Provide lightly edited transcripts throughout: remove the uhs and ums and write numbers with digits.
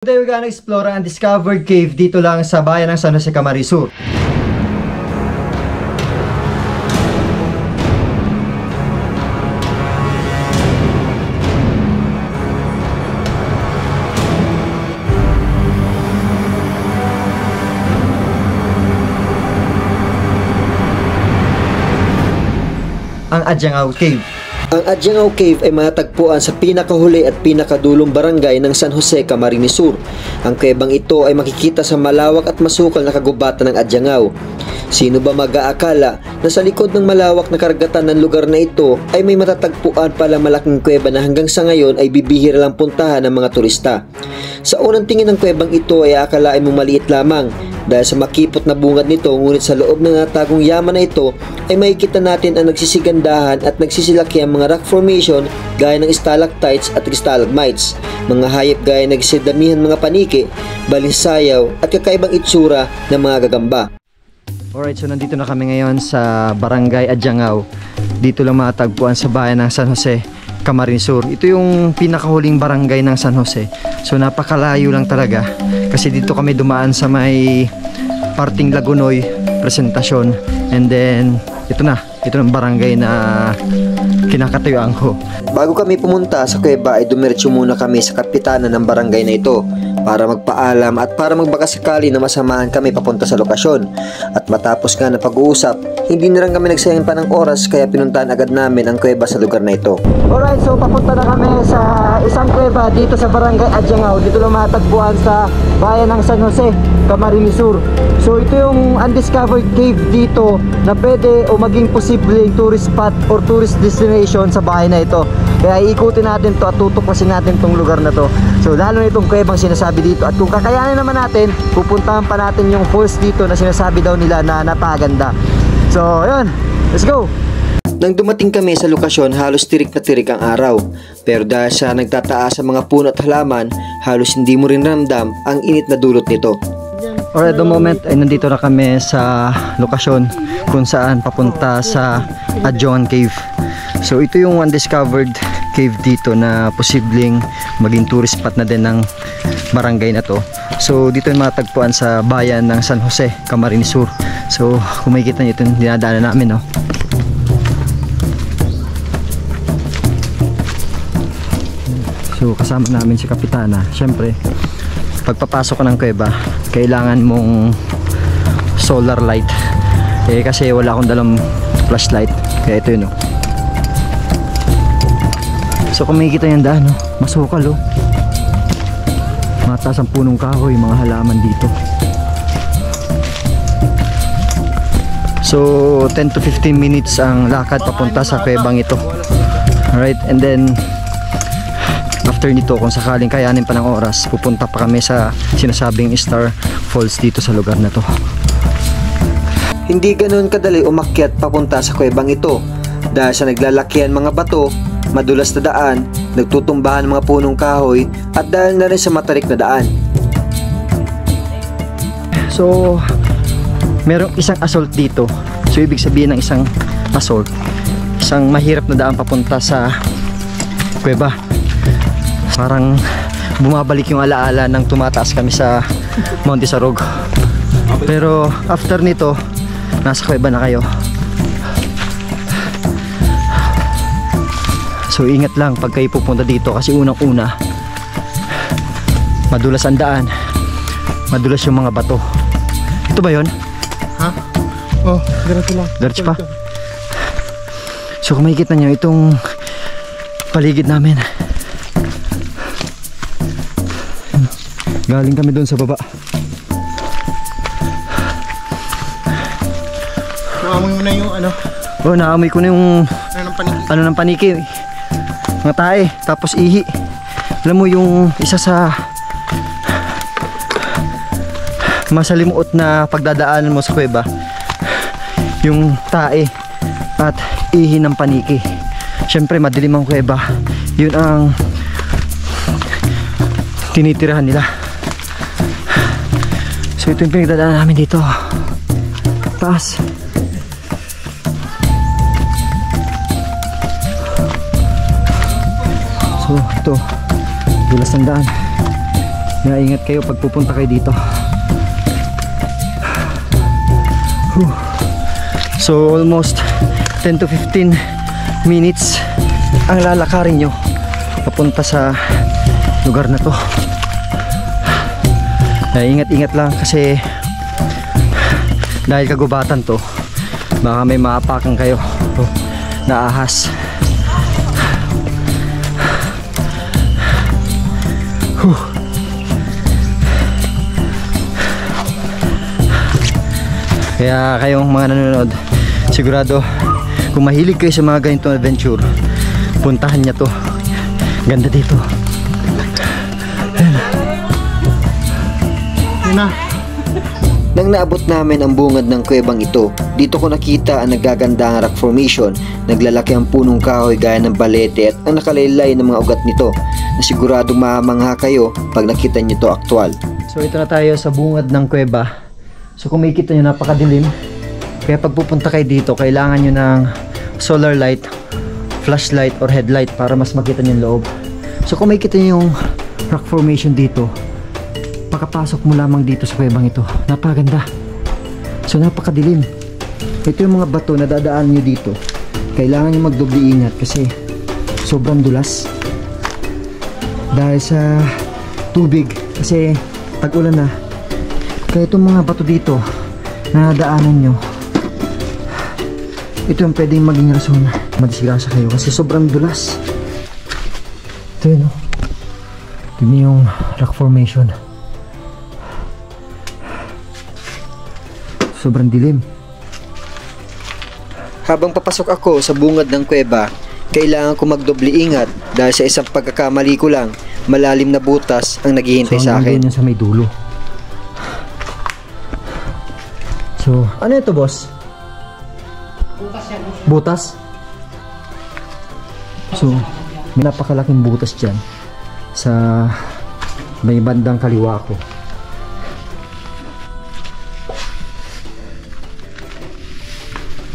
Today we're gonna explore ang undiscovered cave dito lang sa bayan ng San Jose, Camarines Sur. Ang Adjangao Cave. Ang Adjangao Cave ay matatagpuan sa pinakahuli at pinakadulong barangay ng San Jose, Camarines Sur. Ang kuwebang ito ay makikita sa malawak at masukal na kagubatan ng Adjangao. Sino ba mag-aakala na sa likod ng malawak na karagatan ng lugar na ito ay may matatagpuan palang malaking kuweba na hanggang sa ngayon ay bibihira lang puntahan ng mga turista. Sa unang tingin ng kuwebang ito ay akalain mong maliit lamang dahil sa makipot na bungad nito, ngunit sa loob ng natagong yaman na ito ay makikita natin ang nagsisigandahan at nagsisilakihan mga rock formation gaya ng stalactites at stalagmites, mga hayop gaya ng nagsidamihan mga paniki, balinsayaw at kakaibang itsura ng mga gagamba. Alright, so nandito na kami ngayon sa Barangay Adjangao. Dito lang matagpuan sa bayan ng San Jose, Camarines Sur. Ito yung pinakahuling barangay ng San Jose. So napakalayo lang talaga kasi dito kami dumaan sa may parting Lagunoy, Presentasyon, and then ito na ang barangay na kinakatayuan ko. Bago kami pumunta sa kuweba ay dumiretso muna kami sa kapitanan ng barangay na ito para magpaalam at para magbakasakali na masamahan kami papunta sa lokasyon. At matapos nga na pag-uusap, hindi na rin kami nagsayang pa ng oras kaya pinuntahan agad namin ang kuweba sa lugar na ito. Alright, so papunta na kami sa isang kuweba dito sa Barangay Adjangao. Dito lang matagpuan sa bayan ng San Jose, Camarines Sur. So ito yung undiscovered cave dito na pwede o maging posibleng tourist spot or tourist destination sa bayan na ito. Kaya iikutin natin to at tutuklasin natin tong lugar na to. So lalo na itong kuwebang sinasabi dito. At kung kakayanin naman natin, pupuntahan pa natin yung falls dito na sinasabi daw nila na napaganda. So ayun, let's go! Nang dumating kami sa lokasyon, halos tirik na tirik ang araw. Pero dahil sa nagtataas sa mga puno at halaman, halos hindi mo rin ramdam ang init na dulot nito. Alright, the moment ay nandito na kami sa lokasyon kung saan papunta sa Adjangao Cave. So ito yung undiscovered cave dito na posibleng maging tourist spot na din ng barangay na to. So dito yung matagpuan sa bayan ng San Jose, Camarines Sur. So kung makikita nyo ito yung dinadaanan namin, no? So kasama namin si Kapitana. Syempre pagpapasok ko ng kuweba kailangan mong solar light kasi wala akong dalang flashlight, kaya ito yun, no? So kung makikita yung daan, no? Masukal, oh. Mataas ang punong kahoy, mga halaman dito. So 10 to 15 minutes ang lakad papunta sa kuwebang ito. Alright, and then after nito, kung sakaling kayanin pa ng oras, pupunta pa kami sa sinasabing Star Falls dito sa lugar na to. Hindi ganoon kadali umakyat papunta sa kuwebang ito dahil sa naglalakihan mga bato, madulas na daan, nagtutumbahan mga punong kahoy at dahil na rin sa matarik na daan. So merong isang assault dito. So ibig sabihin ng isang assault, isang mahirap na daan papunta sa kuweba. Parang bumabalik yung alaala nang tumataas kami sa Monte Sarog. Pero after nito, nasa kuweba na kayo. So ingat lang pag kayo pupunta dito kasi unang-una madulas ang daan, madulas yung mga bato. Ito ba yun? Ha? Oh, diretso lang. Diretso pa? So kung makikita nyo itong paligid namin, galing kami doon sa baba. Naamoy mo na yung ano? Oh, naamoy ko na yung Ano ng paniki? ng paniki, mga tae, tapos ihi. Alam mo yung isa sa masalimuot na pagdadaanan mo sa kuweba, yung tae at ihi ng paniki. Syempre madilim ang kuweba, yun ang tinitirahan nila. So ito yung pinagdadaanan namin dito, taas. So ito, dulas ng daan. Kaya ingat kayo pag pupunta kayo dito. So almost 10 to 15 minutes ang lalakarin nyo papunta sa lugar na to. Ingat-ingat lang kasi dahil kagubatan to, baka may maapakan kayo na ahas. Kaya kayong mga nanonood, sigurado kung mahilig kayo sa mga ganitong adventure, puntahan niya to. Ganda dito. Yun na. Nang naabot namin ang bungad ng kuwebang ito, dito ko nakita ang nagagandang rock formation. Naglalaki ang punong kahoy gaya ng balete at ang nakalaylay ng mga ugat nito na siguradong mamangha kayo pag nakita nyo to aktwal. So ito na tayo sa bungad ng kuweba. So kung makikita nyo, napakadilim. Kaya pag pupunta kayo dito, kailangan nyo ng solar light, flashlight or headlight para mas makita nyo yung loob. So kung makikita nyo yung rock formation dito, pakapasok mo lamang dito sa kuwebang ito. Napakaganda. So napakadilim. Ito yung mga bato na dadaan nyo dito. Kailangan nyo magdoble ingat kasi sobrang dulas. Dahil sa tubig, kasi tag-ulan na. Kaya itong mga bato dito na daanan nyo, ito yung pwedeng maging rason madisgrasya kayo kasi sobrang dulas. Ito yun, no? Tignan yung rock formation. Sobrang dilim. Habang papasok ako sa bungad ng kuweba, kailangan ko magdoble ingat dahil sa isang pagkakamali ko lang, malalim na butas ang naghihintay sa akin. So, sa may dulo. So, ano ito, boss? Butas yan. Butas? So, may napakalaking butas dyan sa may bandang kaliwa ko.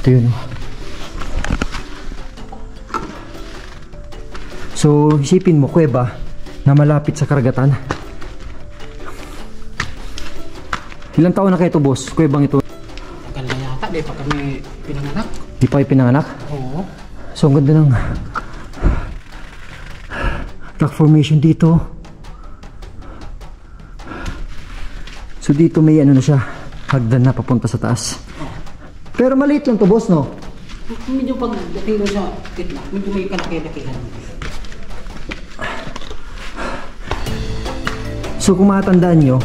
Ito yun. So, isipin mo, kuweba na malapit sa karagatan. Ilang taon na kayo ito, boss? Kuwebang ito? Ganda yata, di pa kami pinanganak. Di pa kayo pinanganak? Oo. So, ang ganda ng rock formation dito. So, dito may ano na siya, hagdan na papunta sa taas. Pero maliit lang to, boss, no? Medyo pagdating doon sa gitna, medyo may kalaki-lakihan. So, kung matandaan nyo,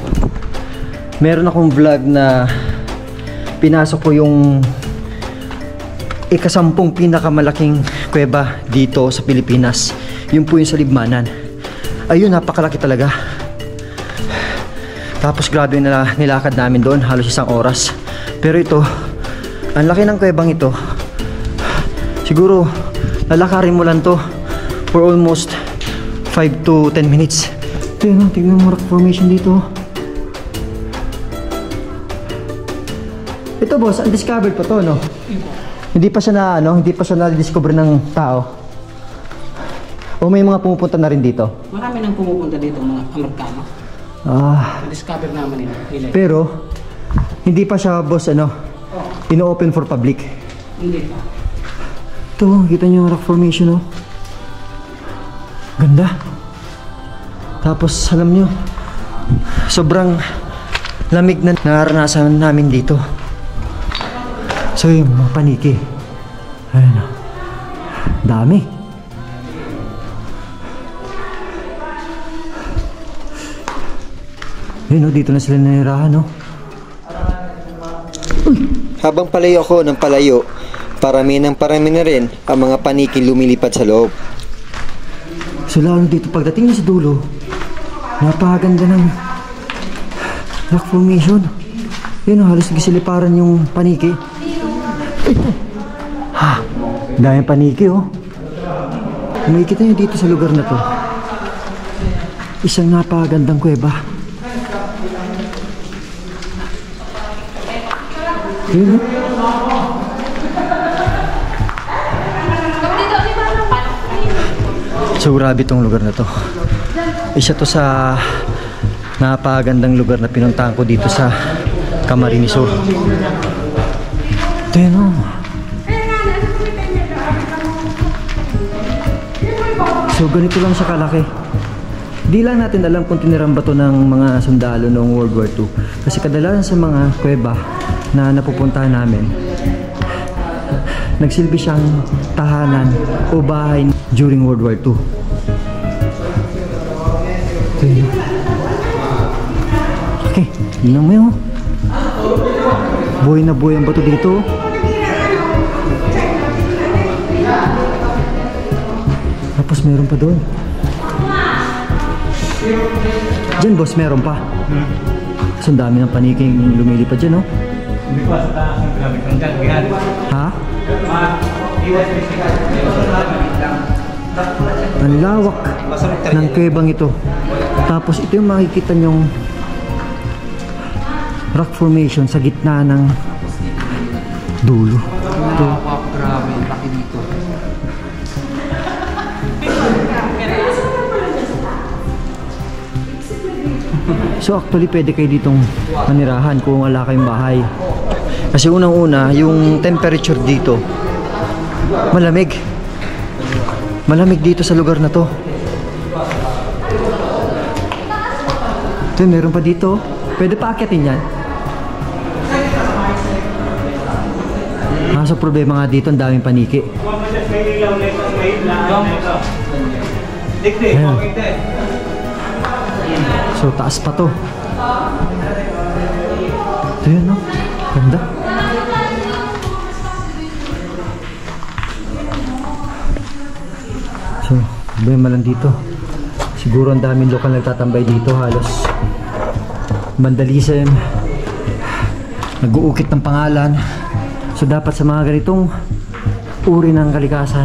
meron akong vlog na pinasok ko yung ika-10 pinakamalaking kuweba dito sa Pilipinas. Yun po yung sa Libmanan. Ayun, napakalaki talaga. Tapos grabe yung nilakad namin doon, halos 1 oras. Pero ito, ang laki ng kuwebang ito. Siguro, lalakarin mo lang to for almost 5 to 10 minutes. Ito yun, tignan mo rock formation dito. Ito, boss, undiscovered pa to, no? Hindi pa siya na, hindi pa siya na-discover ng tao. O may mga pumupunta na rin dito? Marami nang pumupunta dito, mga Amerikano. Na-discover naman nila. Pero, hindi pa siya, boss, ino-open for public. Hindi pa. Ito, kita nyo yung rock formation, no? Ganda. Tapos, alam nyo, sobrang lamig na naranasan namin dito. So, yung mga paniki. Ayan, dami. Yun, no, dito na sila nanirahan, no? Habang palayo ako ng palayo, parami na rin ang mga paniking lumilipad sa loob. So, lalo dito, pagdating niya sa dulo, napakaganda ng rock formation. Yun, halos gisiliparan yung paniki. Dahil paniki, oh. Kung makikita nyo dito sa lugar na to, isang napakagandang kuweba. Yun, oh. So grabe tong lugar na to. Isa to sa Napakagandang lugar na pinuntahan ko dito sa Camarines Sur. Ito yun, oh. So ganito lang siya kalaki. Di lang natin alam kung tinirang ba to ng mga sundalo noong World War II. Kasi kadalasan sa mga kuweba na napupuntahan namin, nagsilbi siyang tahanan o bahay during World War II. Okay, yun mo yun. Buhay na buhay ang bato dito. Tapos meron pa doon. Diyan boss, meron pa. Kasi ang dami ng paniking lumilipad dyan, no? Ha? Ang lawak ng kuwebang ito. Tapos ito yung makikita nyong rock formation sa gitna ng dulo. Ito. Grabe, laki dito. So actually pwede kayo ditong manirahan kung wala kayong bahay. Kasi unang-una, yung temperature dito malamig. Malamig dito sa lugar na to. Ito, meron pa dito. Pwede pa akyatin yan. Kaso problema nga dito, ang daming paniki. Ayan. So taas pa to. Ito yun, no? Ganda. So, problema lang dito. Siguro ang daming lokal nagtatambay dito, halos vandalism, nag-uukit ng pangalan. So dapat sa mga ganitong uri ng kalikasan,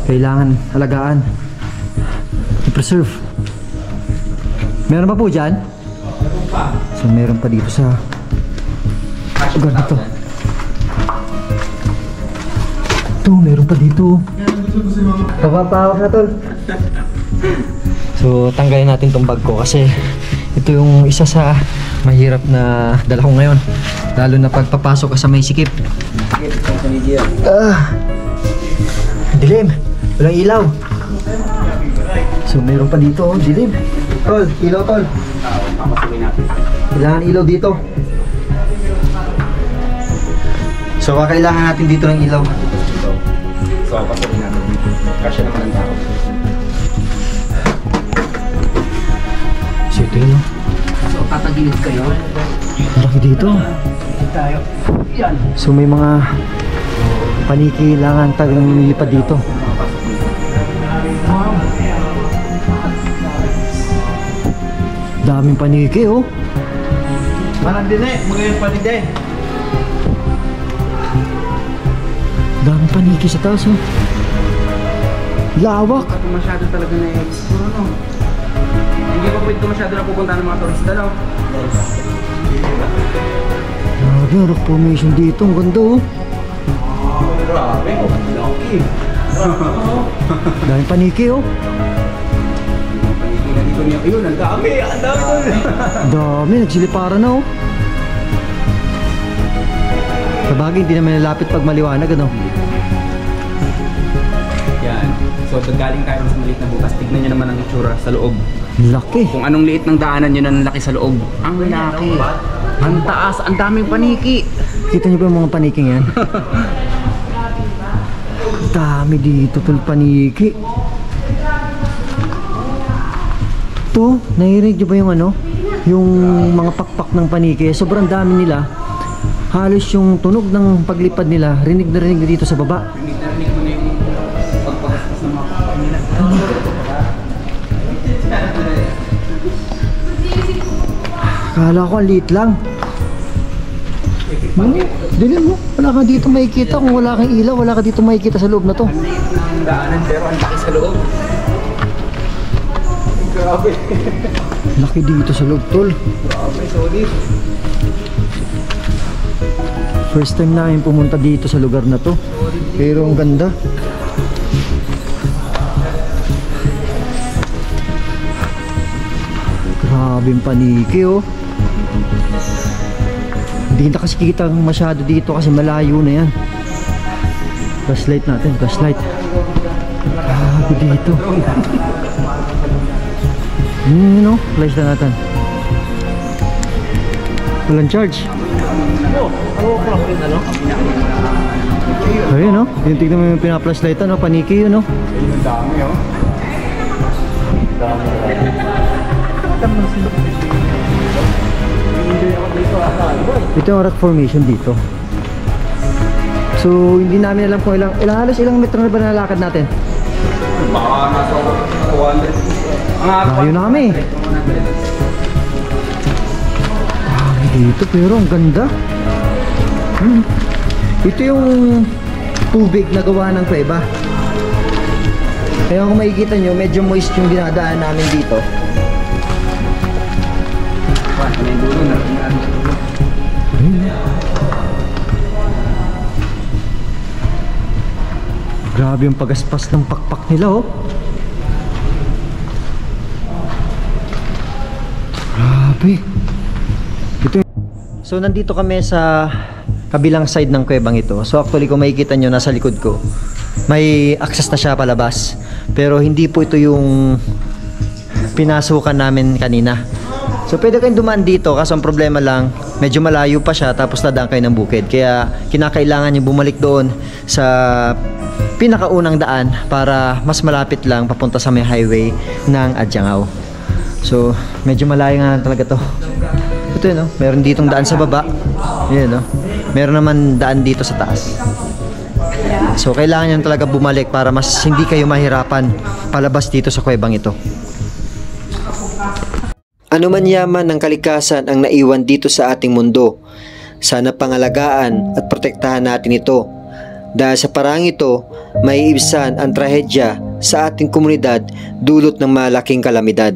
kailangan alagaan, i-preserve. Meron pa po dyan? So meron pa dito sa lugar na to. Ito, meron pa dito. Kapapawak na tol. So tanggalin natin tong bag ko kasi ito yung isa sa mahirap na dala ko ngayon, lalo na pagpapasok ka sa may sikip. Dilim, walang ilaw. So meron pa dito, oh, dilim. Tol, ilaw tol. Kailangan ilaw dito. So kailangan natin dito ng ilaw. So, pasakin natin dito. Kasya naman ang tao. So ito yun, oh. So, tatagilid kayo. Laki dito. Tayo. Yan. So may mga paniki kailangan tagang nilipad dito. Daming paniki, oh. Manang din eh, mga yung panig eh. Daming paniki sa taas, oh. Lawak. Ito masyado talaga na-explore, no? Hindi pa pwede masyado na pupunta ng mga turista, no? Grabe, rock formation dito. Ang ganda, oh. Grabe, laki. Daming paniki, oh. Panigila dito niya. Ayun, ang dami doon. Dami, nagsiliparan na, oh. Sabagay, hindi naman nalapit pag maliwanag, ano? Yan. So, galing tayo sa maliit na bukas. Tignan nyo naman ang itsura sa loob. Laki. Kung anong liit ng daanan yun, ang laki sa loob. Ang laki. Ang taas, ang daming paniki. Kita niyo ba yung mga paniking yan? Dami dito, tol, paniki. Ito, nahirinig niyo ba yung ano? Yung mga pakpak ng paniki. Sobrang dami nila. Halos yung tunog ng paglipad nila, rinig na rinig dito sa baba. Narinig mo na yung pagpapaspas ng mga kanila. Akala ko ang liit lang. Dilim mo, wala ka dito makikita. Kung wala kang ilaw, wala ka dito makikita sa loob na to. Ang liit ng daanan pero ang laki sa loob. Grabe. Laki dito sa loob, tol. Grabe, solid. First time namin pumunta dito sa lugar na to. Pero ang ganda. Grabe yung paniki oh. Hindi na kasi kita masyado dito kasi malayo na yan. Flashlight natin, flashlight. Grabe dito. No, flashlight natin. Walang charge. Ayun no, yung tignan mo yung pinaplaslightan no, paniki yun no. Ayun, ang dami oh. Ito yung rock formation dito. So hindi namin alam kung halos ilang metro na ba nalakad natin. Baka nasa 200. Layo namin. Dito pero ang ganda. Ito yung tubig na gawa ng kuweba. Kaya kung makikita nyo, medyo moist yung dinadaan namin dito. Grabe yung pagaspas ng pakpak nila oh. Grabe. So nandito kami sa kabilang side ng kuwebang ito. So actually kung makikita nyo nasa likod ko, may access na siya palabas. Pero hindi po ito yung pinasukan namin kanina. So pwede kayong dumaan dito kaso ang problema lang, medyo malayo pa siya tapos nadaan kayo ng bukid. Kaya kinakailangan nyo bumalik doon sa pinakaunang daan para mas malapit lang papunta sa may highway ng Adjangao. So medyo malayo nga talaga to. Ito yun, no? Meron ditong daan sa baba. Yan, no? Meron naman daan dito sa taas. So kailangan nyo talaga bumalik para mas hindi kayo mahirapan palabas dito sa kuwebang ito. Ano man yaman ng kalikasan ang naiwan dito sa ating mundo, sana pangalagaan at protektahan natin ito. Dahil sa parang ito, may ibsan ang trahedya sa ating komunidad dulot ng malaking kalamidad.